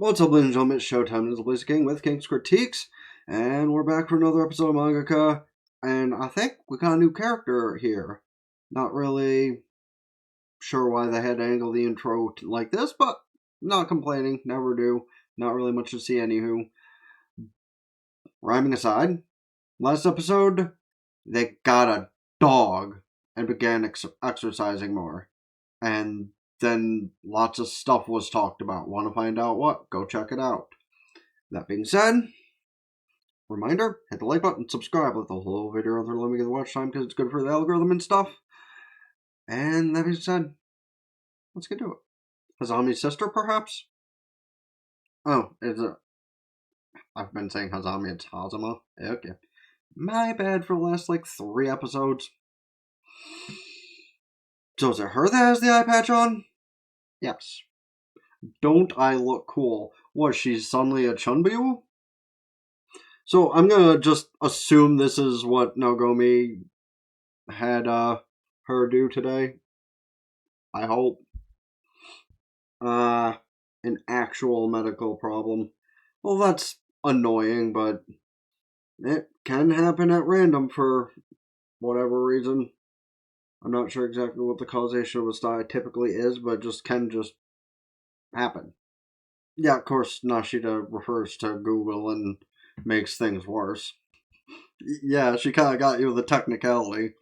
What's up, ladies and gentlemen? It's Showtime. It's Blaze King with King's Critiques, and we're back for another episode of Mangaka. And I think we got a new character here. Not really sure why they had to angle the intro like this, but not complaining. Never do. Not really much to see, anywho. Rhyming aside, last episode they got a dog and began exercising more, and then lots of stuff was talked about. Want to find out what? Go check it out. That being said, reminder, hit the like button, subscribe, let the whole video on there, let me get the watch time because it's good for the algorithm and stuff. And that being said, let's get to it. Hazami's sister, perhaps? Oh, is it? I've been saying Hazami, it's Hazama. Okay. My bad for the last, 3 episodes. So is it her that has the eye patch on? Yes. Don't I look cool? Was she suddenly a Chunbyu? So I'm gonna just assume this is what Nagomi had her do today. I hope. An actual medical problem. Well, that's annoying, but it can happen at random for whatever reason. I'm not sure exactly what the causation of a sty typically is, but can just happen. Yeah, of course, Nashida refers to Google and makes things worse. Yeah, she kind of got you the technicality.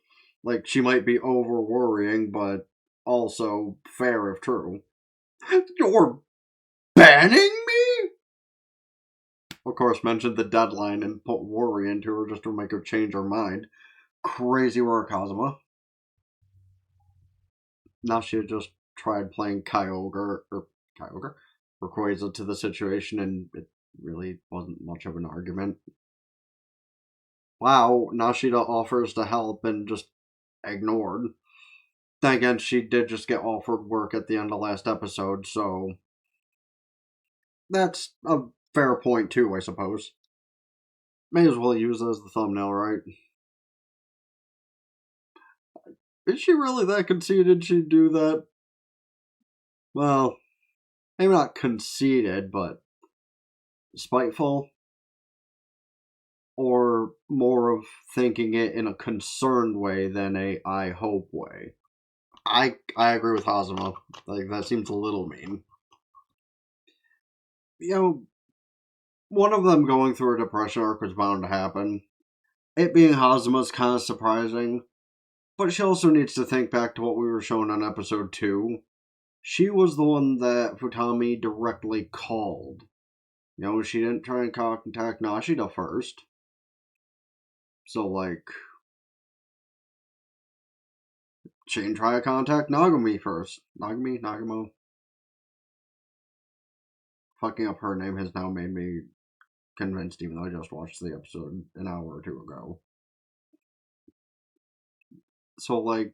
Like, she might be over worrying, but also fair if true. You're banning me? Of course, mentioned the deadline and put worry into her just to make her change her mind. Crazy work, Hazama. Now she had just tried playing Kyogre, or Rayquaza to the situation, and it really wasn't much of an argument. Wow, Nashida offers to help and just ignored. Then again, she did just get offered work at the end of last episode, so that's a fair point too, I suppose. May as well use it as the thumbnail, right? Is she really that conceited she'd do that? Well, maybe not conceited, but spiteful? Or more of thinking it in a concerned way than a I hope way? I agree with Hazama. Like, that seems a little mean. You know, one of them going through a depression arc was bound to happen. It being Hazama's kind of surprising, but she also needs to think back to what we were shown on episode 2. She was the one that Futami directly called. She didn't try and contact Nashida first. So, she didn't try to contact Nagami first. Nagamo? Fucking up her name has now made me convinced, even though I just watched the episode an hour or two ago. So, it's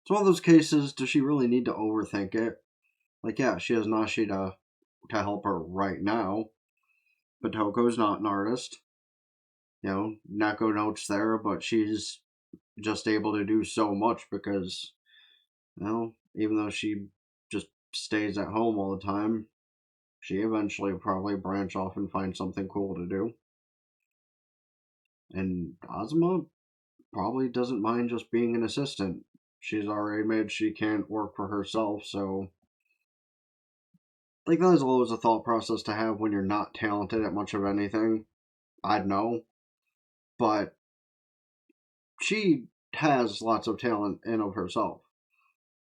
one of those cases, does she really need to overthink it? Yeah, she has Nashida to help her right now, but Toko's not an artist. Neko notes there, but she's just able to do so much because, even though she just stays at home all the time, she eventually will probably branch off and find something cool to do. And Azuma probably doesn't mind just being an assistant. She's already made she can't work for herself, so that is always a thought process to have when you're not talented at much of anything. I'd know. But she has lots of talent in of herself.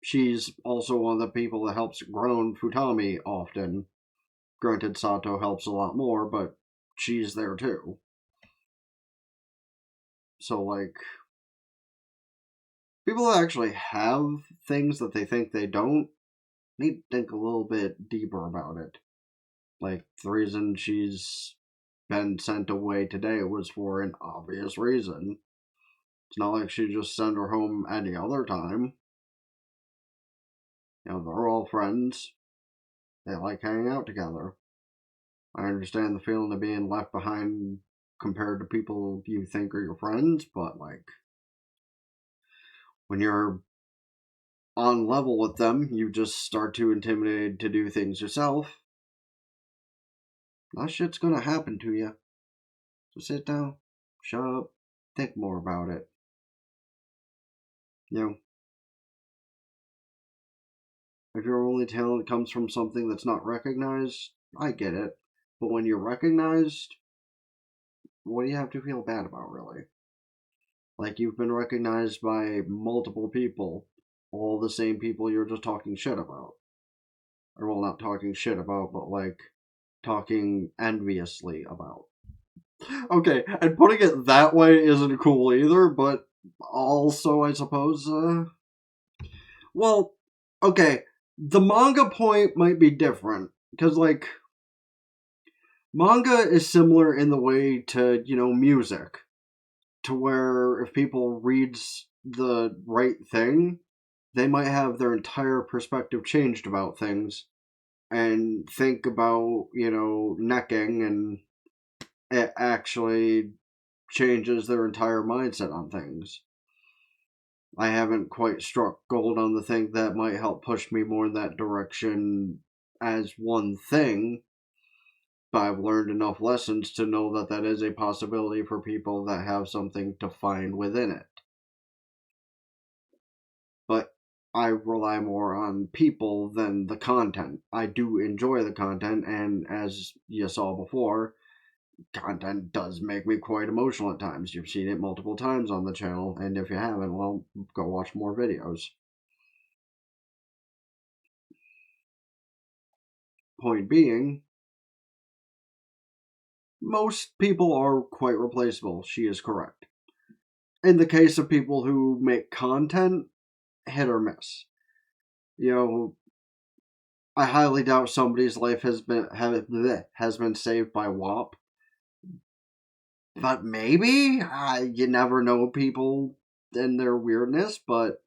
She's also one of the people that helps grown Futami often. Granted, Sato helps a lot more, but she's there too. So, people that actually have things that they think they don't need to think a little bit deeper about it. The reason she's been sent away today was for an obvious reason. It's not like she just sent her home any other time. They're all friends. They like hanging out together. I understand the feeling of being left behind compared to people you think are your friends, but when you're on level with them, you just start to intimidate to do things yourself. that shit's gonna happen to you. So sit down, shut up, think more about it. You know, if your only talent comes from something that's not recognized, I get it. But when you're recognized, what do you have to feel bad about, really? Like, you've been recognized by multiple people, all the same people you're just talking shit about. Or, well, not talking shit about, but like, talking enviously about. Okay, and putting it that way isn't cool either, but also, I suppose, well, okay, the manga point might be different, because, like, manga is similar in the way to, music, to where if people reads the right thing, they might have their entire perspective changed about things, and think about, necking, and it actually changes their entire mindset on things. I haven't quite struck gold on the thing that might help push me more in that direction as one thing, but I've learned enough lessons to know that that is a possibility for people that have something to find within it. But I rely more on people than the content. I do enjoy the content, and as you saw before, content does make me quite emotional at times. You've seen it multiple times on the channel, and if you haven't, well, go watch more videos. Point being, most people are quite replaceable. She is correct. In the case of people who make content, hit or miss. I highly doubt somebody's life has been saved by WAP, but maybe you never know people and their weirdness. But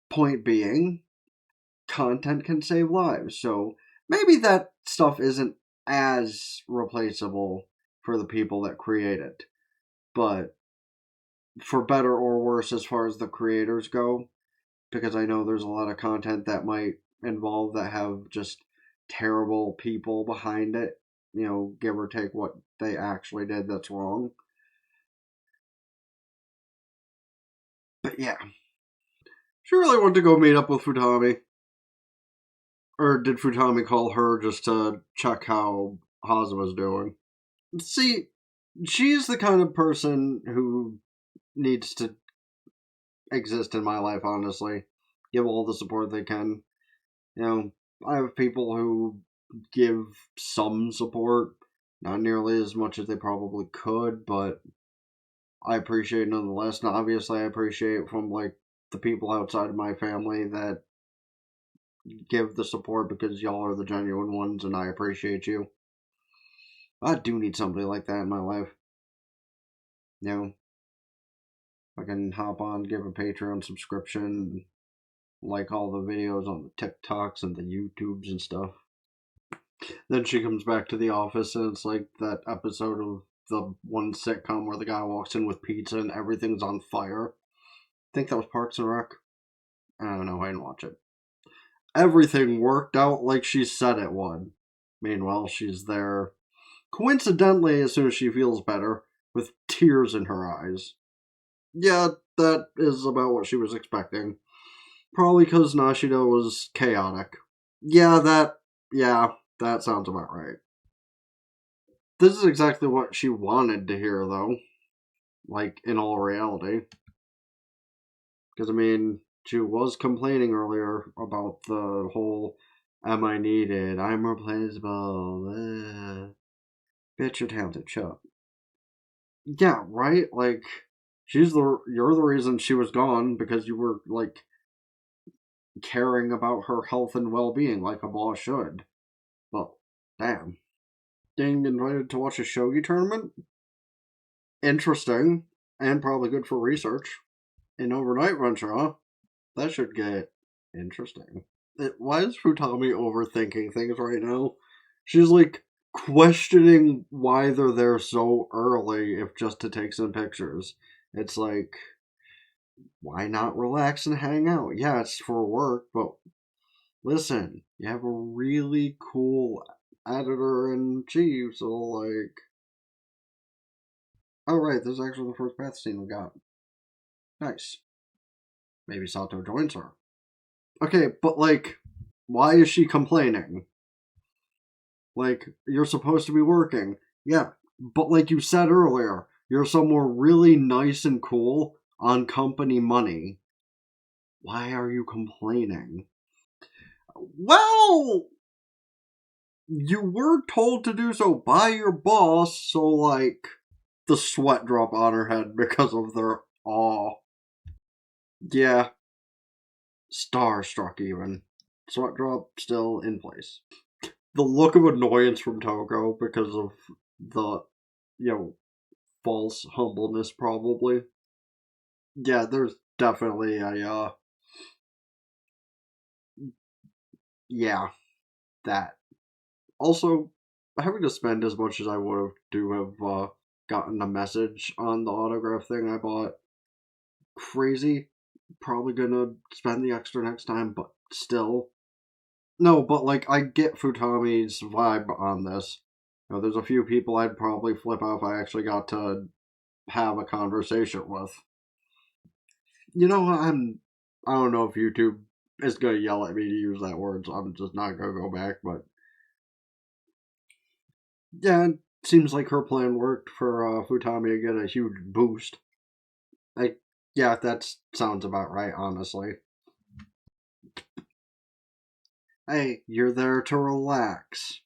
point being, content can save lives, so maybe that stuff isn't as replaceable for the people that create it. But for better or worse, as far as the creators go, because I know there's a lot of content that might involve that have just terrible people behind it, give or take what they actually did that's wrong. But yeah, she really wanted to go meet up with Futami. Or did Futami call her just to check how Hazama's doing? See, she's the kind of person who needs to exist in my life, honestly. Give all the support they can. I have people who give some support, not nearly as much as they probably could, but I appreciate it nonetheless. And obviously, I appreciate from like the people outside of my family that give the support because y'all are the genuine ones, and I appreciate you. I do need somebody like that in my life. I can hop on, give a Patreon subscription, like all the videos on the TikToks and the YouTubes and stuff. Then she comes back to the office, and it's like that episode of the one sitcom where the guy walks in with pizza and everything's on fire. I think that was Parks and Rec. I don't know, I didn't watch it. Everything worked out like she said it would. Meanwhile, she's there, coincidentally, as soon as she feels better, with tears in her eyes. Yeah, that is about what she was expecting. Probably because Nashida was chaotic. Yeah, that sounds about right. This is exactly what she wanted to hear, though. Like, in all reality. Because, I mean, she was complaining earlier about the whole, am I needed? I'm replaceable. Bitch, you're talented. Shut up. Yeah, right? Like, you're the reason she was gone because you were, like, caring about her health and well-being like a boss should. Well, damn. Getting invited to watch a shogi tournament? Interesting. And probably good for research. An overnight venture, huh? That should get interesting. Why is Futami overthinking things right now? She's like questioning why they're there so early if just to take some pictures. It's like, why not relax and hang out? Yeah, it's for work, but listen, you have a really cool editor-in-chief, so, like... Oh, right, this is actually the first bath scene we got. Nice. Maybe Sato joins her. Okay, but, like, why is she complaining? Like, you're supposed to be working. Yeah, but like you said earlier, you're somewhere really nice and cool on company money. Why are you complaining? Well, you were told to do so by your boss, so, like, the sweat drop on her head because of their awe. Yeah. Starstruck, even. Sweat drop still in place. The look of annoyance from Toko because of the, false humbleness, probably. Yeah, there's definitely a, yeah, that. Also, having to spend as much as I would have to have gotten a message on the autograph thing I bought. Crazy. Probably gonna spend the extra next time, but still. No, but like, I get Futami's vibe on this. There's a few people I'd probably flip out if I actually got to have a conversation with. I don't know if YouTube is gonna yell at me to use that word, so I'm just not gonna go back, but yeah, it seems like her plan worked for Futami to get a huge boost. Like, yeah, that sounds about right, honestly. Hey, you're there to relax.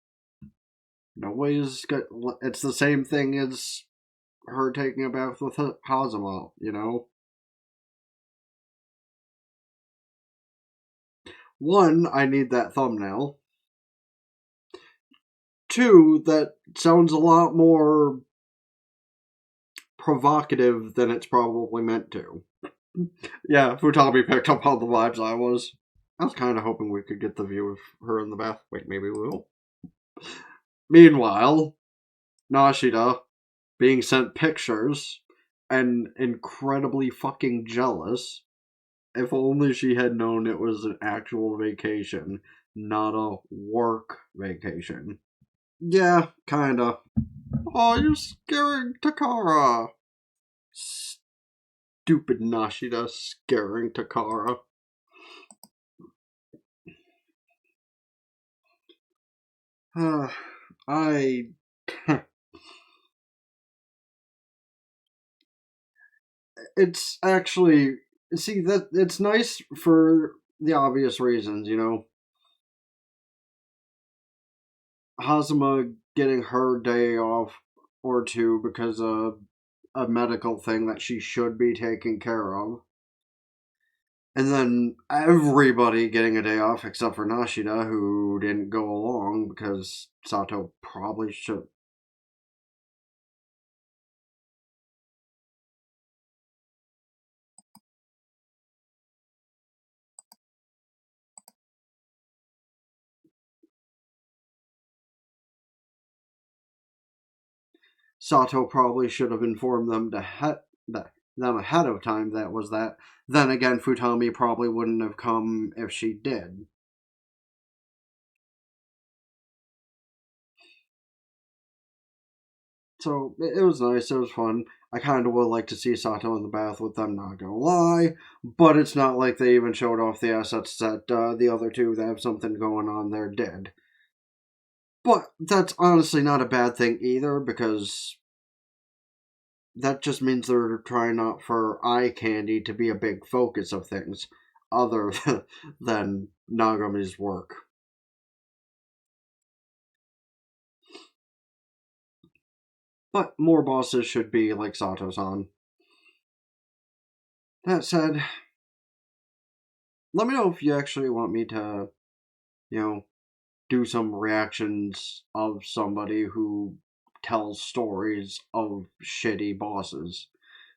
Nobody's got. It's the same thing as her taking a bath with Hazama, One, I need that thumbnail. Two, that sounds a lot more provocative than it's probably meant to. Yeah, Futami picked up all the vibes I was. I was kind of hoping we could get the view of her in the bath. Wait, maybe we will. Meanwhile, Nashida being sent pictures and incredibly fucking jealous. If only she had known it was an actual vacation, not a work vacation. Yeah, kinda. Oh, you're scaring Takara. Stupid Nashida scaring Takara. I. It's actually. See, that it's nice for the obvious reasons, Hazama getting her day off or two because of a medical thing that she should be taking care of. And then everybody getting a day off except for Nashida, who didn't go along because Sato probably should. Sato probably should have informed them them ahead of time that was that. Then again, Futami probably wouldn't have come if she did. So it was nice. It was fun. I kind of would like to see Sato in the bath with them. Not gonna lie, but it's not like they even showed off the assets that the other two that have something going on there did. But that's honestly not a bad thing either, because that just means they're trying not for eye candy to be a big focus of things, other than Nagami's work. But more bosses should be like Sato-san. That said, let me know if you actually want me to, do some reactions of somebody who tells stories of shitty bosses.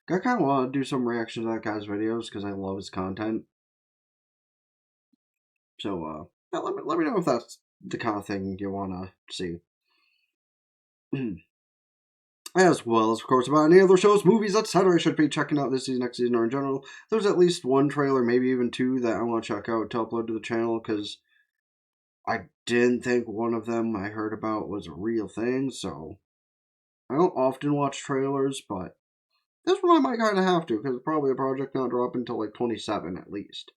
I kind of want to do some reactions to that guy's videos because I love his content. So, let me know if that's the kind of thing you want to see. As well as, of course, about any other shows, movies, etc. I should be checking out this season, next season, or in general. There's at least one trailer, maybe even two, that I want to check out to upload to the channel, because I didn't think one of them I heard about was a real thing, so I don't often watch trailers, but this one I might kind of have to, because it's probably a project not dropping until like 27 at least.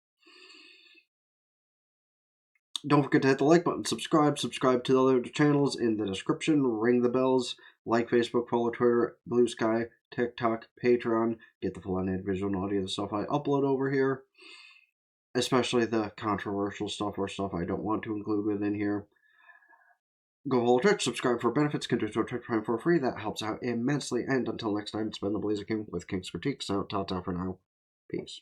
Don't forget to hit the like button, subscribe to the other channels in the description, ring the bells, like Facebook, follow Twitter, Blue Sky, TikTok, Patreon, get the full unedited visual and audio of the stuff I upload over here, especially the controversial stuff or stuff I don't want to include within here. Go follow Twitch, subscribe for benefits, can do so Twitch Prime for free, that helps out immensely, and until next time, it's been the Blazer King with King's Critique, so ta-ta for now, peace.